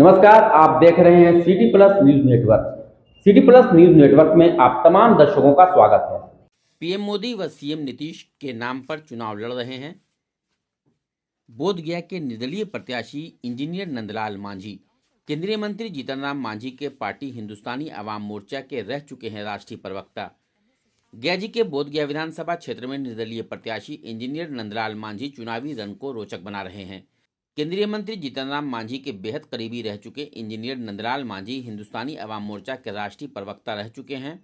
नमस्कार, आप देख रहे हैं city plus news network. City plus news network में आप तमाम दर्शकों का स्वागत है। पीएम मोदी व सीएम नीतीश के नाम पर चुनाव लड़ रहे हैं बोधगया के निर्दलीय प्रत्याशी इंजीनियर नंदलाल मांझी। केंद्रीय मंत्री जीतन राम मांझी के पार्टी हिंदुस्तानी अवाम मोर्चा के रह चुके हैं राष्ट्रीय प्रवक्ता। गया जी के बोधगया विधानसभा क्षेत्र में निर्दलीय प्रत्याशी इंजीनियर नंदलाल मांझी चुनावी रण को रोचक बना रहे हैं। केंद्रीय मंत्री जीतन राम मांझी के बेहद करीबी रह चुके इंजीनियर नंदलाल मांझी हिंदुस्तानी अवाम मोर्चा के राष्ट्रीय प्रवक्ता रह चुके हैं।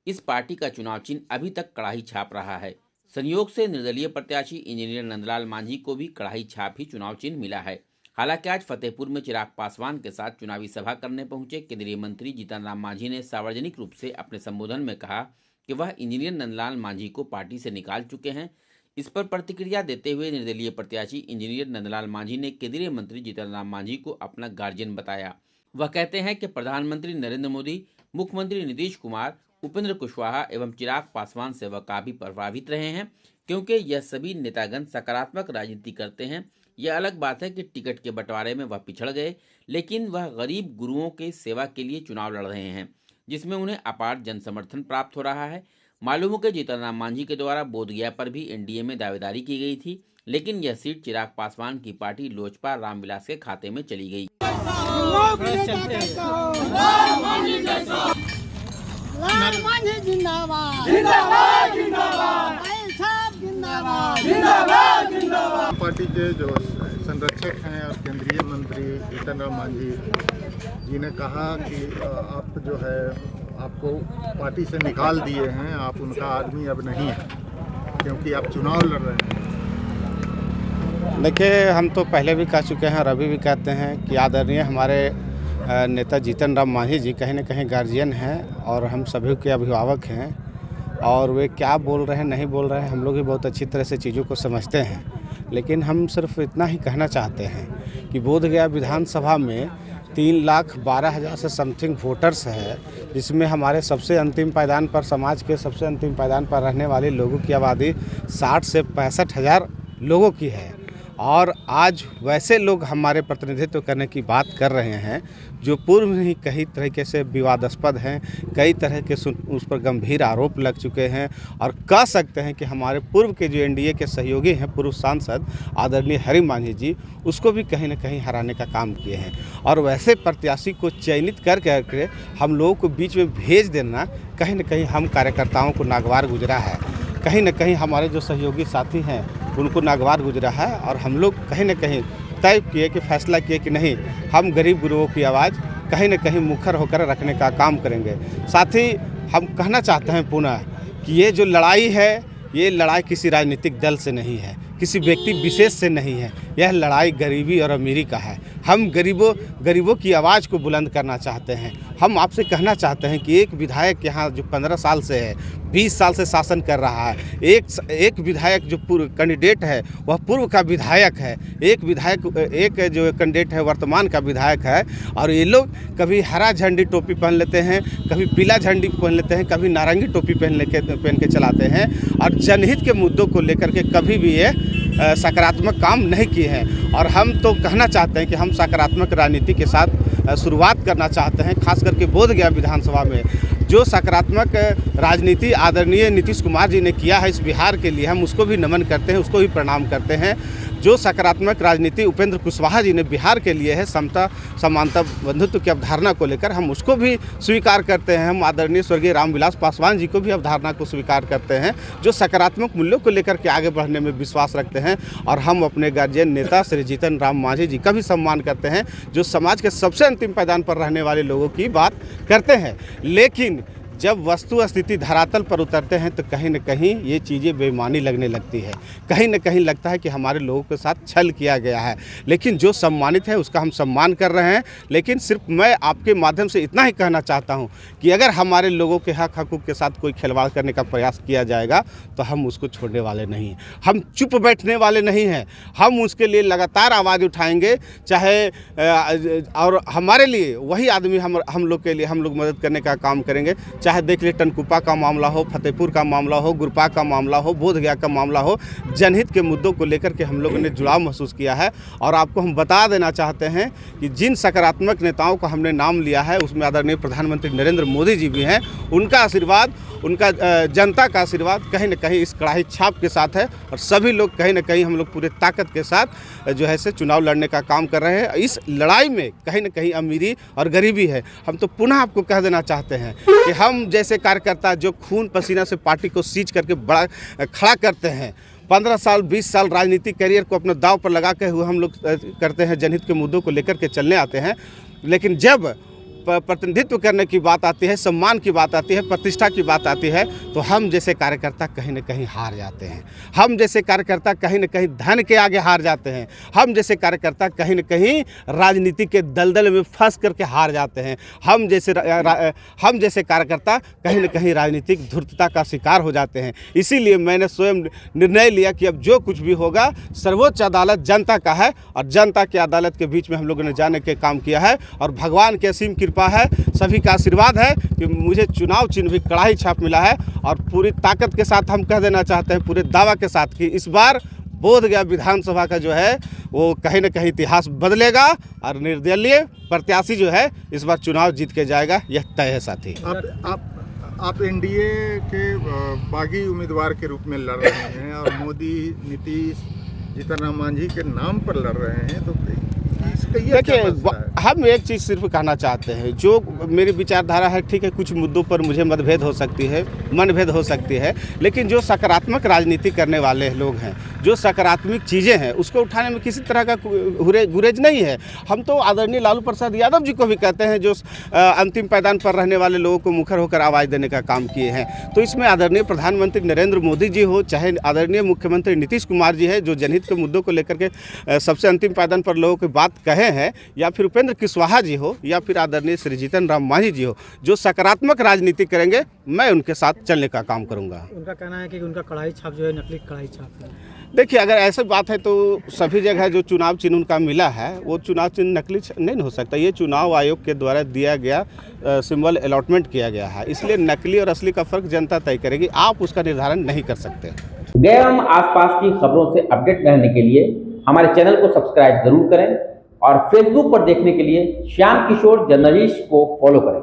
इस पार्टी का चुनाव चिन्ह अभी तक कड़ाही छाप रहा है। संयोग से निर्दलीय प्रत्याशी इंजीनियर नंदलाल मांझी को भी कड़ाही छाप ही चुनाव चिन्ह मिला है। हालांकि आज फतेहपुर में चिराग पासवान के साथ चुनावी सभा करने पहुंचे केंद्रीय मंत्री जीतन राम मांझी ने सार्वजनिक रूप से अपने संबोधन में कहा कि वह इंजीनियर नंदलाल मांझी को पार्टी से निकाल चुके हैं। इस पर प्रतिक्रिया देते हुए निर्दलीय प्रत्याशी इंजीनियर नंदलाल मांझी ने केंद्रीय मंत्री जीतन राम मांझी को अपना गार्जियन बताया। वह कहते हैं कि प्रधानमंत्री नरेंद्र मोदी, मुख्यमंत्री नीतीश कुमार, उपेंद्र कुशवाहा एवं चिराग पासवान से वह काफी प्रभावित रहे हैं, क्योंकि यह सभी नेतागण सकारात्मक राजनीति करते हैं। यह अलग बात है कि टिकट के बंटवारे में वह पिछड़ गए, लेकिन वह गरीब गुरुओं के सेवा के लिए चुनाव लड़ रहे हैं, जिसमें उन्हें अपार जन समर्थन प्राप्त हो रहा है। मालूम हो कि जीतन राम मांझी के द्वारा बोधगया पर भी एनडीए में दावेदारी की गई थी, लेकिन यह सीट चिराग पासवान की पार्टी लोजपा रामविलास के खाते में चली गई। पार्टी के जो संरक्षक हैं और केंद्रीय मंत्री जीतन राम मांझी जी ने कहा कि आप जो है आपको पार्टी से निकाल दिए हैं, आप उनका आदमी अब नहीं है क्योंकि आप चुनाव लड़ रहे हैं। देखिए, हम तो पहले भी कह चुके हैं और अभी भी कहते हैं कि आदरणीय हमारे नेता जीतन राम मांझी जी कहीं न कहीं गार्जियन हैं और हम सभी के अभिभावक हैं, और वे क्या बोल रहे हैं नहीं बोल रहे हैं हम लोग भी बहुत अच्छी तरह से चीज़ों को समझते हैं। लेकिन हम सिर्फ इतना ही कहना चाहते हैं कि बोधगया विधानसभा में 3,12,000 से समथिंग वोटर्स है, जिसमें हमारे सबसे अंतिम पायदान पर, समाज के सबसे अंतिम पायदान पर रहने वाले लोगों की आबादी 60 से 65,000 लोगों की है। और आज वैसे लोग हमारे प्रतिनिधित्व करने की बात कर रहे हैं जो पूर्व में ही कई तरीके से विवादास्पद हैं, कई तरह के उस पर गंभीर आरोप लग चुके हैं, और कह सकते हैं कि हमारे पूर्व के जो एनडीए के सहयोगी हैं, पूर्व सांसद आदरणीय हरि मांझी जी, उसको भी कहीं न कहीं हराने का काम किए हैं। और वैसे प्रत्याशी को चयनित करके हम लोगों को बीच में भेज देना कहीं न कहीं हम कार्यकर्ताओं को नागवार गुजरा है, कहीं न कहीं हमारे जो सहयोगी साथी हैं उनको नागवार गुजरा है। और हम लोग कहीं न कहीं तय किए कि फैसला किए कि नहीं, हम गरीब गुरुओं की आवाज़ कहीं न कहीं मुखर होकर रखने का काम करेंगे। साथ ही हम कहना चाहते हैं पुनः कि ये जो लड़ाई है, ये लड़ाई किसी राजनीतिक दल से नहीं है, किसी व्यक्ति विशेष से नहीं है, यह लड़ाई गरीबी और अमीरी का है। हम गरीबों की आवाज़ को बुलंद करना चाहते हैं। हम आपसे कहना चाहते हैं कि एक विधायक यहाँ जो 15 साल से है, 20 साल से शासन कर रहा है, एक विधायक जो पूर्व कैंडिडेट है वह पूर्व का विधायक है, एक जो कैंडिडेट है वर्तमान का विधायक है, और ये लोग कभी हरा झंडी टोपी पहन लेते हैं, कभी पीला झंडी पहन लेते हैं, कभी नारंगी टोपी पहन के चलाते हैं, और जनहित के मुद्दों को लेकर के कभी भी ये सकारात्मक काम नहीं किए हैं। और हम तो कहना चाहते हैं कि हम सकारात्मक राजनीति के साथ शुरुआत करना चाहते हैं। खास करके बोधगया विधानसभा में जो सकारात्मक राजनीति आदरणीय नीतीश कुमार जी ने किया है इस बिहार के लिए, हम उसको भी नमन करते हैं, उसको भी प्रणाम करते हैं। जो सकारात्मक राजनीति उपेंद्र कुशवाहा जी ने बिहार के लिए है, समता समानता बंधुत्व की अवधारणा को लेकर, हम उसको भी स्वीकार करते हैं। हम आदरणीय स्वर्गीय रामविलास पासवान जी को भी अवधारणा को स्वीकार करते हैं, जो सकारात्मक मूल्यों को लेकर के आगे बढ़ने में विश्वास रखते हैं। और हम अपने गार्जियन नेता श्री जीतन राम मांझी जी का भी सम्मान करते हैं, जो समाज के सबसे अंतिम पायदान पर रहने वाले लोगों की बात करते हैं। लेकिन जब वस्तु स्थिति धरातल पर उतरते हैं तो कहीं न कहीं ये चीज़ें बेईमानी लगने लगती है, कहीं न कहीं लगता है कि हमारे लोगों के साथ छल किया गया है। लेकिन जो सम्मानित है उसका हम सम्मान कर रहे हैं। लेकिन सिर्फ मैं आपके माध्यम से इतना ही कहना चाहता हूं कि अगर हमारे लोगों के हक हकूक़ के साथ कोई खिलवाड़ करने का प्रयास किया जाएगा तो हम उसको छोड़ने वाले नहीं हैं, हम चुप बैठने वाले नहीं हैं, हम उसके लिए लगातार आवाज़ उठाएंगे। चाहे और हमारे लिए वही आदमी हम लोग के लिए हम लोग मदद करने का काम करेंगे, चाहे देख लीजिए टनकुपा का मामला हो, फतेहपुर का मामला हो, गुरपा का मामला हो, बोधगया का मामला हो, जनहित के मुद्दों को लेकर के हम लोगों ने जुड़ाव महसूस किया है। और आपको हम बता देना चाहते हैं कि जिन सकारात्मक नेताओं का हमने नाम लिया है उसमें आदरणीय प्रधानमंत्री नरेंद्र मोदी जी भी हैं। उनका आशीर्वाद, उनका जनता का आशीर्वाद कहीं न कहीं इस कड़ाई छाप के साथ है और सभी लोग कहीं न कहीं हम लोग पूरे ताकत के साथ जो है से चुनाव लड़ने का काम कर रहे हैं। इस लड़ाई में कहीं न कहीं अमीरी और गरीबी है। हम तो पुनः आपको कह देना चाहते हैं कि हम जैसे कार्यकर्ता जो खून पसीना से पार्टी को सींच करके बड़ा खड़ा करते हैं, 15 साल 20 साल राजनीतिक करियर को अपने दांव पर लगा के हुए हम लोग करते हैं, जनहित के मुद्दों को लेकर के चलने आते हैं। लेकिन जब प्रतिनिधित्व करने की बात आती है, सम्मान की बात आती है, प्रतिष्ठा की बात आती है, तो हम जैसे कार्यकर्ता कहीं न कहीं हार जाते हैं। हम जैसे कार्यकर्ता कहीं न कहीं धन के आगे हार जाते हैं। हम जैसे कार्यकर्ता कहीं न कहीं राजनीति के दलदल में फंस करके हार जाते हैं। हम जैसे कार्यकर्ता कहीं न कहीं राजनीतिक धूर्तता का शिकार हो जाते हैं। इसीलिए मैंने स्वयं निर्णय लिया कि अब जो कुछ भी होगा, सर्वोच्च अदालत जनता का है और जनता की अदालत के बीच में हम लोगों ने जाने के काम किया है। और भगवान की असीम कृपा है, सभी का आशीर्वाद है कि मुझे चुनाव चिन्ह भी कड़ाई छाप मिला है। और पूरी ताकत के साथ हम कह देना चाहते हैं, पूरे दावा के साथ, कि इस बार बोधगया विधानसभा का जो है वो कहीं न कहीं इतिहास बदलेगा और निर्दलीय प्रत्याशी जो है इस बार चुनाव जीत के जाएगा, यह तय है। साथी आप एनडीए के बागी उम्मीदवार के रूप में लड़ रहे हैं और मोदी, नीतीश, जीतन राम मांझी के नाम पर लड़ रहे हैं, तो देखिए हम एक चीज़ सिर्फ कहना चाहते हैं, जो मेरी विचारधारा है, ठीक है, कुछ मुद्दों पर मुझे मतभेद हो सकती है, मनभेद हो सकती है, लेकिन जो सकारात्मक राजनीति करने वाले लोग हैं, जो सकारात्मक चीज़ें हैं, उसको उठाने में किसी तरह का गुरेज नहीं है। हम तो आदरणीय लालू प्रसाद यादव जी को भी कहते हैं, जो अंतिम पायदान पर रहने वाले लोगों को मुखर होकर आवाज़ देने का काम किए हैं। तो इसमें आदरणीय प्रधानमंत्री नरेंद्र मोदी जी हो, चाहे आदरणीय मुख्यमंत्री नीतीश कुमार जी है, जो जनहित के मुद्दों को लेकर के सबसे अंतिम पायदान पर लोगों की बात कहे हैं, या फिर उपेंद्र कुशवाहा जी हो, या फिर आदरणीय श्री जीतन राम मांझी जी हो, जो सकारात्मक राजनीति करेंगे, मैं उनके साथ चलने का काम करूंगा। उनका कहना है कि उनका कड़ाई छाप जो है नकली कड़ाई छाप है। देखिए, अगर ऐसी बात है तो सभी जगह जो चुनाव चिन्ह उनका मिला है वो चुनाव चिन्ह नकली नहीं हो सकता। ये चुनाव आयोग के द्वारा दिया गया सिंबल अलॉटमेंट किया गया है, इसलिए नकली और असली का फर्क जनता तय करेगी, आप उसका निर्धारण नहीं कर सकते। गए हम आसपास की खबरों से अपडेट रहने के लिए हमारे चैनल को सब्सक्राइब जरूर करें और फेसबुक पर देखने के लिए श्याम किशोर जर्नलिस्ट को फॉलो करें।